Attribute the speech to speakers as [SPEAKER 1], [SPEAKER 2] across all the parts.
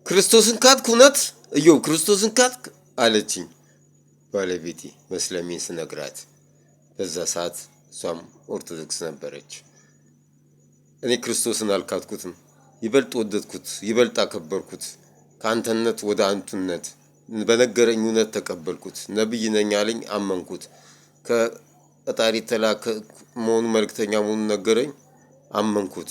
[SPEAKER 1] ክርስቶስን ካድክ? እውነት እዮብ ክርስቶስን ካድክ አለችኝ ባለቤቴ መስለሜን ስነግራት። በዛ ሰዓት እሷም ኦርቶዶክስ ነበረች። እኔ ክርስቶስን አልካድኩትም። ይበልጥ ወደድኩት፣ ይበልጥ አከበርኩት። ከአንተነት ወደ አንቱነት በነገረኝ እውነት ተቀበልኩት። ነብይ ነኝ አለኝ፣ አመንኩት። ከፈጣሪ የተላከ መሆኑ መልእክተኛ መሆኑን ነገረኝ፣ አመንኩት።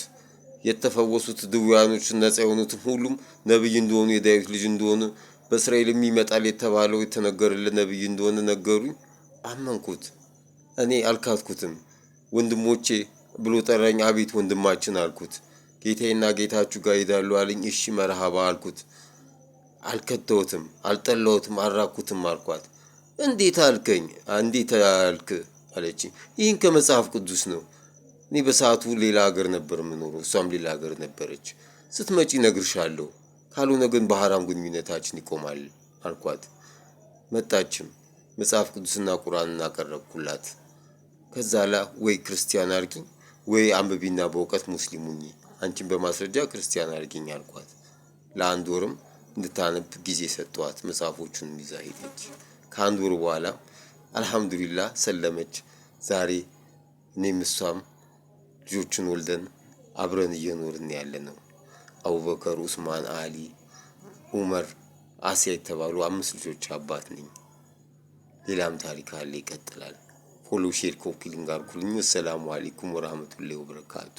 [SPEAKER 1] የተፈወሱት ድውያኖች ነፃ የሆኑትም ሁሉም ነብይ እንደሆኑ የዳዊት ልጅ እንደሆኑ በእስራኤልም ይመጣል የተባለው የተነገረለት ነብይ እንደሆነ ነገሩኝ፣ አመንኩት። እኔ አልካድኩትም። ወንድሞቼ ብሎ ጠራኝ። አቤት ወንድማችን አልኩት። ጌታዬና ጌታችሁ ጋር ሄዳለሁ አለኝ። እሺ መርሃባ አልኩት። አልከተውትም፣ አልጠላሁትም፣ አልራኩትም አልኳት። እንዴት አልከኝ? እንዴት አልክ አለችኝ። ይህን ከመጽሐፍ ቅዱስ ነው። እኔ በሰዓቱ ሌላ ሀገር ነበር የምኖረው፣ እሷም ሌላ ሀገር ነበረች። ስትመጪ እነግርሻለሁ፣ ካልሆነ ግን በሐራም ግንኙነታችን ይቆማል አልኳት። መጣችም። መጽሐፍ ቅዱስና ቁርአንን አቀረብኩላት። ከዛ ላ ወይ ክርስቲያን አርጊኝ ወይ አንብቢና በእውቀት ሙስሊም ሁኚ፣ አንቺን በማስረጃ ክርስቲያን አርጊኝ አልኳት። ለአንድ ወርም እንድታነብ ጊዜ ሰጠኋት። መጽሐፎቹንም ይዛ ሄደች። ከአንድ ወር በኋላ አልሐምዱሊላህ ሰለመች። ዛሬ እኔም እሷም ልጆችን ወልደን አብረን እየኖርን ያለነው። አቡበከር፣ ኡስማን፣ አሊ፣ ኡመር፣ አሲያ የተባሉ 5 ልጆች አባት ነኝ። ሌላም ታሪክ አለ፣ ይቀጥላል። ፎሎ፣ ሼር፣ ኮፒ ሊንክ አድርጉልኝ። ሰላም አለይኩም ወራህመቱላሂ ወበረካቱ።